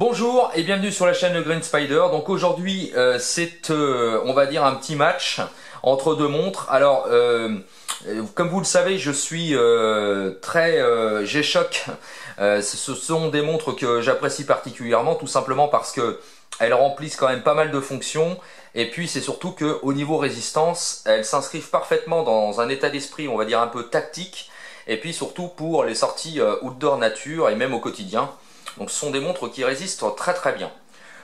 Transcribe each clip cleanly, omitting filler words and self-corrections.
Bonjour et bienvenue sur la chaîne de Green Spider. Donc aujourd'hui c'est on va dire un petit match entre deux montres. Alors comme vous le savez, je suis très G-Shock. Ce sont des montres que j'apprécie particulièrement, tout simplement parce que elles remplissent quand même pas mal de fonctions. Et puis c'est surtout que au niveau résistance, elles s'inscrivent parfaitement dans un état d'esprit, on va dire un peu tactique. Et puis surtout pour les sorties outdoor nature et même au quotidien. Donc ce sont des montres qui résistent très très bien.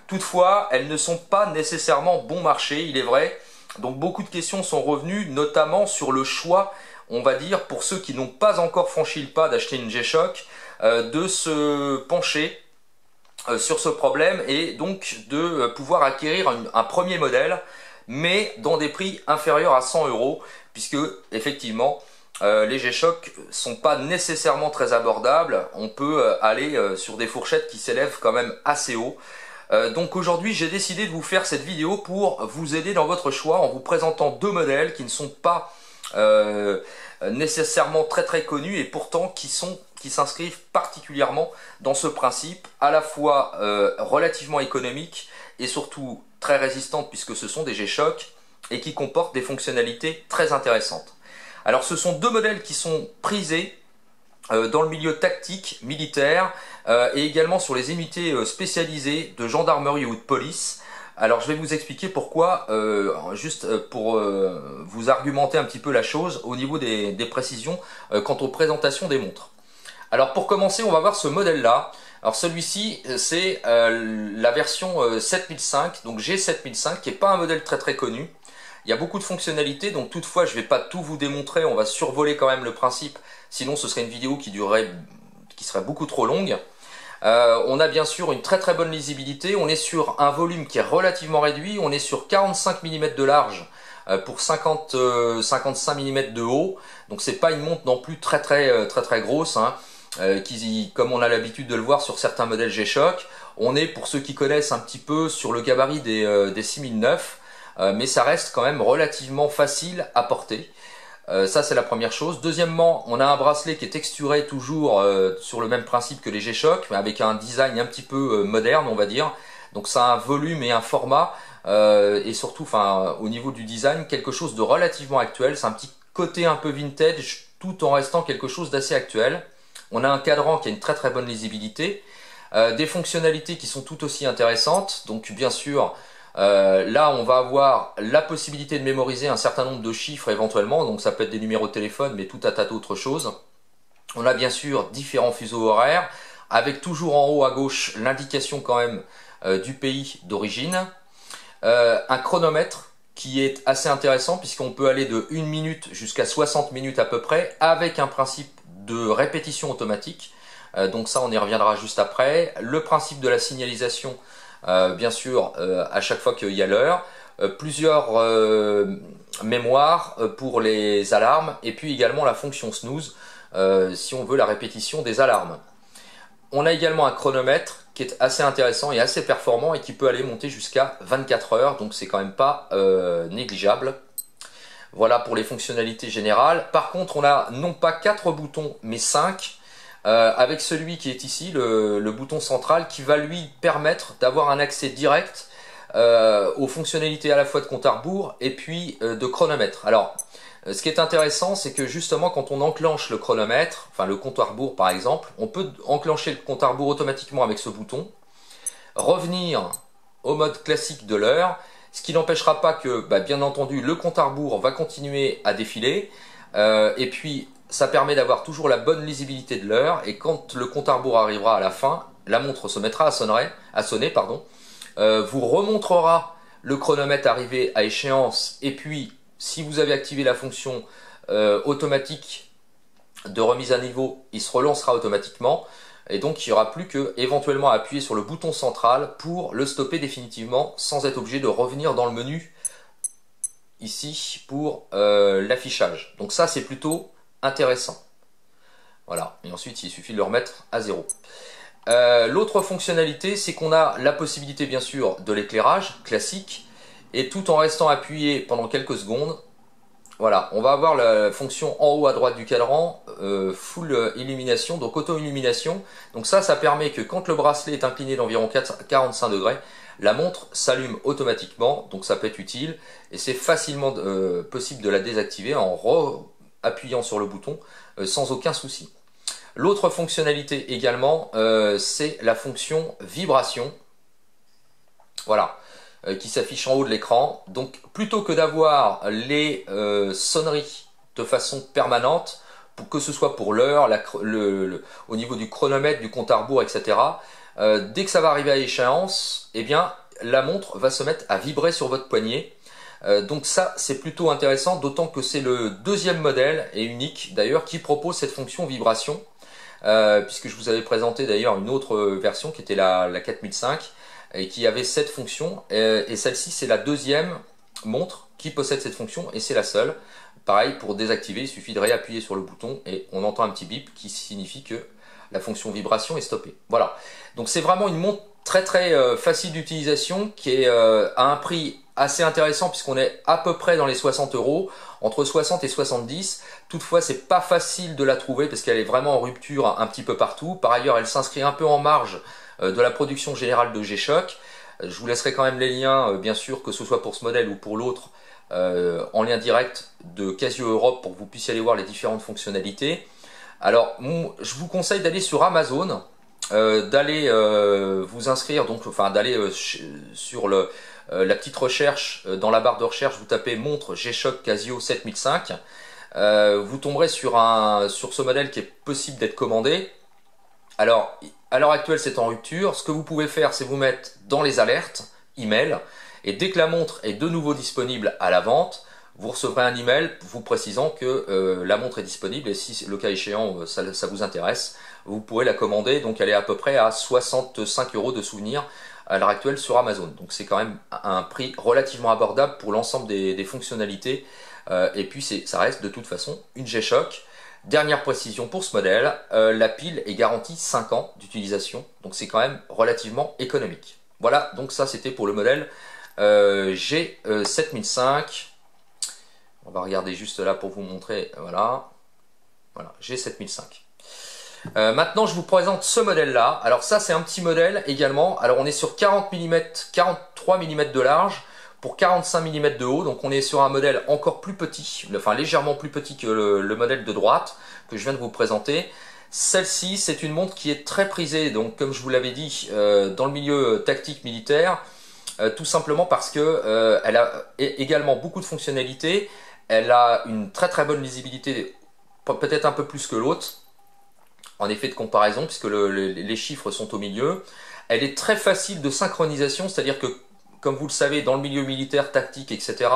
Toutefois, elles ne sont pas nécessairement bon marché, il est vrai. Donc beaucoup de questions sont revenues, notamment sur le choix, on va dire, pour ceux qui n'ont pas encore franchi le pas d'acheter une G-Shock, de se pencher sur ce problème et donc de pouvoir acquérir un premier modèle, mais dans des prix inférieurs à 100 €, puisque effectivement, les G-Shock sont pas nécessairement très abordables. On peut aller sur des fourchettes qui s'élèvent quand même assez haut. Donc aujourd'hui j'ai décidé de vous faire cette vidéo pour vous aider dans votre choix en vous présentant deux modèles qui ne sont pas nécessairement très connus et pourtant qui s'inscrivent particulièrement dans ce principe à la fois relativement économique et surtout très résistante, puisque ce sont des G-Shock et qui comportent des fonctionnalités très intéressantes. Alors ce sont deux modèles qui sont prisés dans le milieu tactique, militaire et également sur les unités spécialisées de gendarmerie ou de police. Alors je vais vous expliquer pourquoi, juste pour vous argumenter un petit peu la chose au niveau des précisions quant aux présentations des montres. Alors pour commencer, on va voir ce modèle-là. Alors celui-ci, c'est la version 7005, donc G7005, qui n'est pas un modèle très connu. Il y a beaucoup de fonctionnalités, donc toutefois je ne vais pas tout vous démontrer, on va survoler quand même le principe, sinon ce serait une vidéo qui serait beaucoup trop longue. On a bien sûr une très bonne lisibilité, on est sur un volume qui est relativement réduit, on est sur 45 mm de large pour 55 mm de haut, donc c'est pas une montre non plus très grosse, hein, qui, comme on a l'habitude de le voir sur certains modèles G-Shock. On est, pour ceux qui connaissent un petit peu, sur le gabarit des 6009. Mais ça reste quand même relativement facile à porter. Ça c'est la première chose. Deuxièmement, on a un bracelet qui est texturé toujours sur le même principe que les G-Shock, mais avec un design un petit peu moderne, on va dire. Donc ça a un volume et un format, et surtout, enfin, au niveau du design, quelque chose de relativement actuel. C'est un petit côté un peu vintage, tout en restant quelque chose d'assez actuel. On a un cadran qui a une très bonne lisibilité, des fonctionnalités qui sont tout aussi intéressantes. Donc bien sûr, là on va avoir la possibilité de mémoriser un certain nombre de chiffres éventuellement, donc ça peut être des numéros de téléphone mais tout un tas d'autres choses. On a bien sûr différents fuseaux horaires avec toujours en haut à gauche l'indication quand même du pays d'origine, un chronomètre qui est assez intéressant puisqu'on peut aller de 1 minute jusqu'à 60 minutes à peu près avec un principe de répétition automatique, donc ça on y reviendra juste après. Le principe de la signalisation, bien sûr, à chaque fois qu'il y a l'heure, plusieurs mémoires pour les alarmes, et puis également la fonction snooze, si on veut la répétition des alarmes. On a également un chronomètre qui est assez intéressant et assez performant et qui peut aller monter jusqu'à 24 heures, donc c'est quand même pas négligeable. Voilà pour les fonctionnalités générales. Par contre, on a non pas 4 boutons, mais 5. Avec celui qui est ici, le bouton central, qui va lui permettre d'avoir un accès direct aux fonctionnalités à la fois de compte à rebours et puis de chronomètre. Alors, ce qui est intéressant, c'est que justement quand on enclenche le chronomètre, enfin le compte à rebours par exemple, on peut enclencher le compte à rebours automatiquement avec ce bouton, revenir au mode classique de l'heure, ce qui n'empêchera pas que, bien entendu, le compte à rebours va continuer à défiler, et puis ça permet d'avoir toujours la bonne lisibilité de l'heure, et quand le compte à rebours arrivera à la fin, la montre se mettra à sonner, vous remontrera le chronomètre arrivé à échéance, et puis si vous avez activé la fonction automatique de remise à niveau, il se relancera automatiquement, et donc il n'y aura plus que éventuellement à appuyer sur le bouton central pour le stopper définitivement sans être obligé de revenir dans le menu ici pour l'affichage. Donc ça c'est plutôt intéressant. Voilà, et ensuite il suffit de le remettre à 0. L'autre fonctionnalité, c'est qu'on a la possibilité bien sûr de l'éclairage classique, et tout en restant appuyé pendant quelques secondes, Voilà, on va avoir la fonction en haut à droite du cadran, full illumination, donc auto-illumination. Donc ça permet que quand le bracelet est incliné d'environ 45 degrés, la montre s'allume automatiquement, donc ça peut être utile. Et c'est facilement possible de la désactiver en appuyant sur le bouton sans aucun souci. L'autre fonctionnalité également, c'est la fonction vibration. Voilà. Qui s'affiche en haut de l'écran. Donc plutôt que d'avoir les sonneries de façon permanente, pour que ce soit pour l'heure, au niveau du chronomètre, du compte à rebours, etc., dès que ça va arriver à échéance, eh bien la montre va se mettre à vibrer sur votre poignet. Donc ça c'est plutôt intéressant, d'autant que c'est le deuxième modèle, et unique d'ailleurs, qui propose cette fonction vibration, puisque je vous avais présenté d'ailleurs une autre version qui était la 4005, et qui avait cette fonction, et celle-ci c'est la deuxième montre qui possède cette fonction, et c'est la seule. Pareil, pour désactiver, il suffit de réappuyer sur le bouton et on entend un petit bip qui signifie que la fonction vibration est stoppée. Voilà, donc c'est vraiment une montre très facile d'utilisation, qui est à un prix assez intéressant, puisqu'on est à peu près dans les 60 €, entre 60 et 70. Toutefois, c'est pas facile de la trouver parce qu'elle est vraiment en rupture un petit peu partout. Par ailleurs, elle s'inscrit un peu en marge de la production générale de G-Shock. Je vous laisserai quand même les liens, bien sûr, que ce soit pour ce modèle ou pour l'autre, en lien direct de Casio Europe, pour que vous puissiez aller voir les différentes fonctionnalités. Alors, je vous conseille d'aller sur Amazon, d'aller vous inscrire, donc, enfin d'aller sur la petite recherche, dans la barre de recherche, vous tapez montre G-Shock Casio 7005. Vous tomberez sur ce modèle qui est possible d'être commandé. Alors, à l'heure actuelle, c'est en rupture. Ce que vous pouvez faire, c'est vous mettre dans les alertes email, et dès que la montre est de nouveau disponible à la vente, vous recevrez un email vous précisant que la montre est disponible, et si le cas échéant ça vous intéresse, vous pourrez la commander. Donc elle est à peu près à 65 € de souvenir à l'heure actuelle sur Amazon. Donc c'est quand même un prix relativement abordable pour l'ensemble des fonctionnalités, et puis ça reste de toute façon une G-Shock. Dernière précision pour ce modèle, la pile est garantie 5 ans d'utilisation, donc c'est quand même relativement économique. Voilà, donc ça c'était pour le modèle G7005. On va regarder juste là pour vous montrer, voilà, G7005. Maintenant je vous présente ce modèle là. Alors ça c'est un petit modèle également. Alors on est sur 40 mm, 43 mm de large pour 45 mm de haut, donc on est sur un modèle encore plus petit, enfin légèrement plus petit que le modèle de droite que je viens de vous présenter. Celle-ci, c'est une montre qui est très prisée, donc comme je vous l'avais dit, dans le milieu tactique militaire, tout simplement parce que elle a également beaucoup de fonctionnalités. Elle a une très bonne lisibilité, peut-être un peu plus que l'autre, en effet de comparaison, puisque les chiffres sont au milieu. Elle est très facile de synchronisation, c'est-à-dire que, comme vous le savez, dans le milieu militaire, tactique, etc.,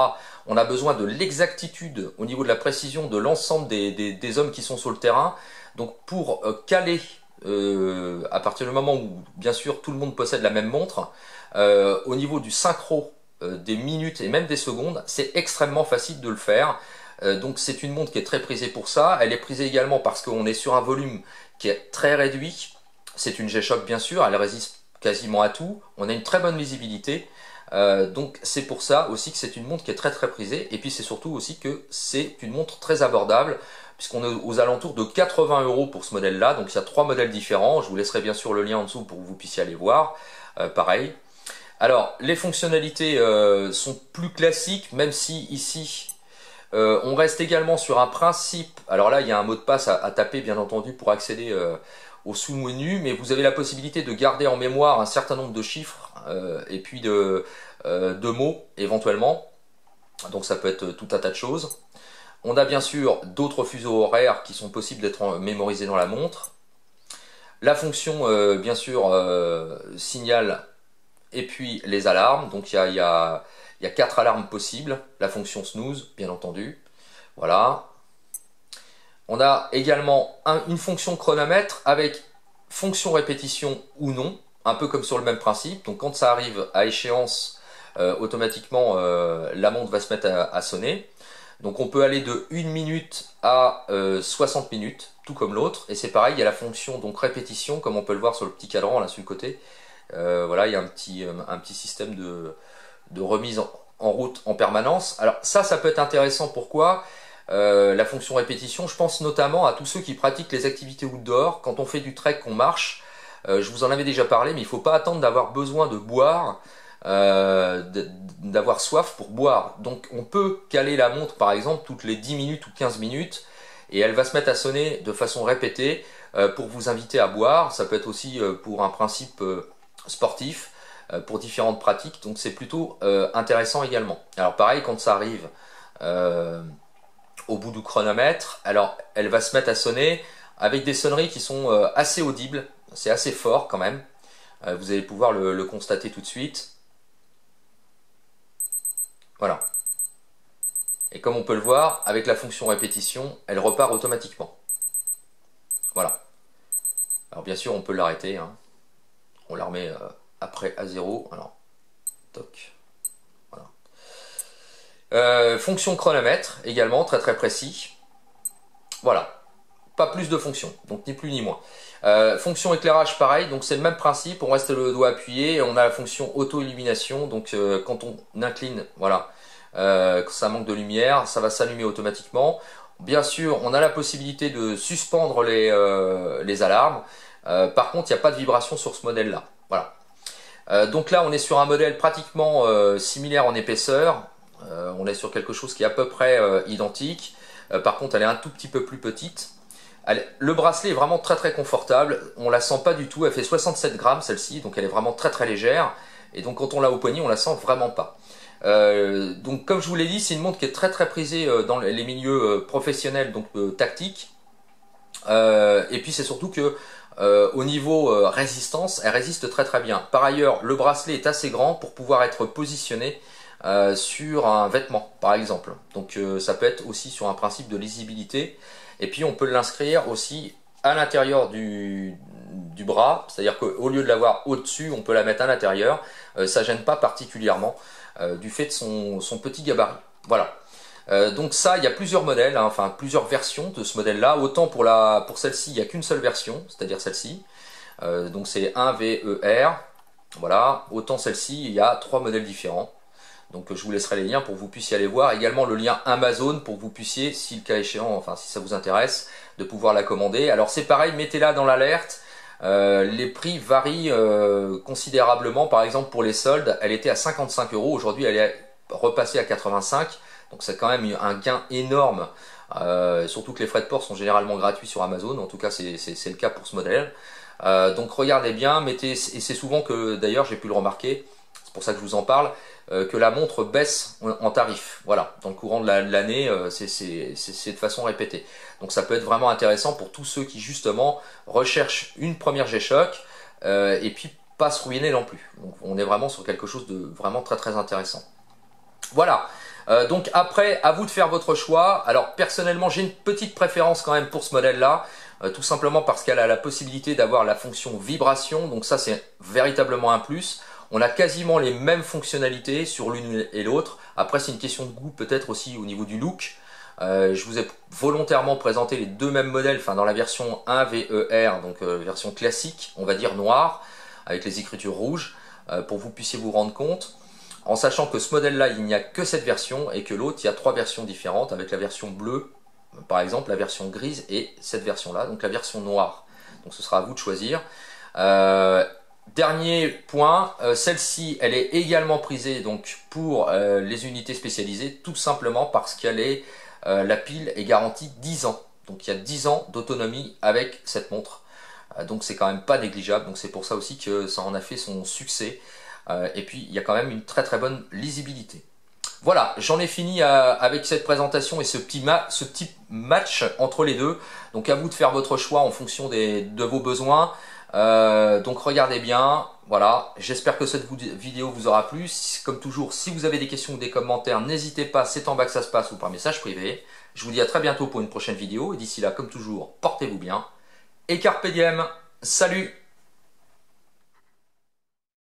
on a besoin de l'exactitude au niveau de la précision de l'ensemble des hommes qui sont sur le terrain. Donc pour caler, à partir du moment où, bien sûr, tout le monde possède la même montre, au niveau du synchro des minutes et même des secondes, c'est extrêmement facile de le faire. Donc c'est une montre qui est très prisée pour ça. Elle est prisée également parce qu'on est sur un volume qui est très réduit. C'est une G-Shock bien sûr, elle résiste quasiment à tout. On a une très bonne lisibilité. Donc c'est pour ça aussi que c'est une montre qui est très prisée. Et puis c'est surtout aussi que c'est une montre très abordable, puisqu'on est aux alentours de 80 € pour ce modèle là. Donc il y a 3 modèles différents. Je vous laisserai bien sûr le lien en dessous pour que vous puissiez aller voir. Pareil. Alors les fonctionnalités sont plus classiques, même si ici on reste également sur un principe. Alors là il y a un mot de passe à taper bien entendu pour accéder au sous-menu, mais vous avez la possibilité de garder en mémoire un certain nombre de chiffres et puis de mots éventuellement. Donc ça peut être tout un tas de choses. On a bien sûr d'autres fuseaux horaires qui sont possibles d'être mémorisés dans la montre. La fonction bien sûr signal, et puis les alarmes. Donc il y a 4 alarmes possibles. La fonction snooze bien entendu. Voilà. On a également une fonction chronomètre avec fonction répétition ou non, un peu comme sur le même principe. Donc quand ça arrive à échéance, automatiquement la montre va se mettre à sonner. Donc on peut aller de 1 minute à 60 minutes, tout comme l'autre. Et c'est pareil, il y a la fonction donc répétition, comme on peut le voir sur le petit cadran là sur le côté. Voilà, il y a un petit système de remise en route en permanence. Alors ça peut être intéressant. Pourquoi? La fonction répétition, je pense notamment à tous ceux qui pratiquent les activités outdoor. Quand on fait du trek, qu'on marche, je vous en avais déjà parlé, mais il ne faut pas attendre d'avoir besoin de boire, d'avoir soif pour boire. Donc on peut caler la montre par exemple toutes les 10 minutes ou 15 minutes et elle va se mettre à sonner de façon répétée pour vous inviter à boire. Ça peut être aussi pour un principe sportif, pour différentes pratiques, donc c'est plutôt intéressant également. Alors pareil, quand ça arrive au bout du chronomètre, alors elle va se mettre à sonner avec des sonneries qui sont assez audibles, c'est assez fort quand même, vous allez pouvoir le constater tout de suite. Voilà. Et comme on peut le voir, avec la fonction répétition, elle repart automatiquement. Voilà. Alors bien sûr, on peut l'arrêter, hein. On la remet après à 0. Alors, toc. Voilà. Fonction chronomètre, également, très très précis. Voilà. Pas plus de fonctions, donc ni plus ni moins. Fonction éclairage, pareil, donc c'est le même principe, on reste le doigt appuyé, et on a la fonction auto-illumination, donc quand on incline, voilà, quand ça manque de lumière, ça va s'allumer automatiquement. Bien sûr, on a la possibilité de suspendre les alarmes. Par contre, il n'y a pas de vibration sur ce modèle-là. Voilà. Donc là, on est sur un modèle pratiquement similaire en épaisseur. On est sur quelque chose qui est à peu près identique. Par contre, elle est un tout petit peu plus petite. Le bracelet est vraiment très très confortable. On la sent pas du tout. Elle fait 67 grammes celle-ci, donc elle est vraiment très très légère. Et donc quand on l'a au poignet, on la sent vraiment pas. Donc comme je vous l'ai dit, c'est une montre qui est très très prisée dans les milieux professionnels, donc tactiques. Et puis c'est surtout que au niveau résistance, elle résiste très très bien. Par ailleurs, le bracelet est assez grand pour pouvoir être positionné sur un vêtement par exemple. Donc ça peut être aussi sur un principe de lisibilité. Et puis on peut l'inscrire aussi à l'intérieur du bras, c'est-à-dire qu'au lieu de l'avoir au-dessus, on peut la mettre à l'intérieur. Ça gêne pas particulièrement du fait de son petit gabarit. Voilà. Donc ça, il y a plusieurs modèles, hein, enfin plusieurs versions de ce modèle-là. Autant pour celle-ci, il n'y a qu'une seule version, c'est-à-dire celle-ci. Donc c'est 1VER. Voilà. Autant celle-ci, il y a 3 modèles différents. Donc je vous laisserai les liens pour que vous puissiez aller voir. Également le lien Amazon pour que vous puissiez, si le cas échéant, enfin si ça vous intéresse, de pouvoir la commander. Alors c'est pareil, mettez-la dans l'alerte. Les prix varient considérablement. Par exemple pour les soldes, elle était à 55 €. Aujourd'hui elle est repassée à 85. Donc c'est quand même un gain énorme. Surtout que les frais de port sont généralement gratuits sur Amazon. En tout cas c'est le cas pour ce modèle. Donc regardez bien, mettez, et c'est souvent que d'ailleurs j'ai pu le remarquer, c'est pour ça que je vous en parle, que la montre baisse en tarif. Voilà, dans le courant de l'année, c'est de façon répétée. Donc ça peut être vraiment intéressant pour tous ceux qui justement recherchent une première G-Shock et puis pas se ruiner non plus. Donc on est vraiment sur quelque chose de vraiment très très intéressant. Voilà. Donc après, à vous de faire votre choix. Alors personnellement, j'ai une petite préférence quand même pour ce modèle-là, tout simplement parce qu'elle a la possibilité d'avoir la fonction vibration. Donc ça, c'est véritablement un plus. On a quasiment les mêmes fonctionnalités sur l'une et l'autre. Après, c'est une question de goût peut-être aussi au niveau du look. Je vous ai volontairement présenté les deux mêmes modèles, enfin dans la version 1VER, donc version classique, on va dire noire, avec les écritures rouges, pour que vous puissiez vous rendre compte. En sachant que ce modèle-là, il n'y a que cette version et que l'autre, il y a 3 versions différentes avec la version bleue, par exemple, la version grise et cette version-là, donc la version noire. Donc ce sera à vous de choisir. Dernier point, celle-ci, elle est également prisée donc pour les unités spécialisées, tout simplement parce qu'elle est la pile est garantie 10 ans. Donc il y a 10 ans d'autonomie avec cette montre. Donc c'est quand même pas négligeable. Donc c'est pour ça aussi que ça en a fait son succès. Et puis il y a quand même une très très bonne lisibilité. Voilà, j'en ai fini avec cette présentation et ce petit match entre les deux. Donc à vous de faire votre choix en fonction de vos besoins. Donc regardez bien, voilà, j'espère que cette vidéo vous aura plu. Comme toujours, si vous avez des questions ou des commentaires, n'hésitez pas, c'est en bas que ça se passe ou par message privé. Je vous dis à très bientôt pour une prochaine vidéo et d'ici là, comme toujours, portez-vous bien et carpe diem, salut!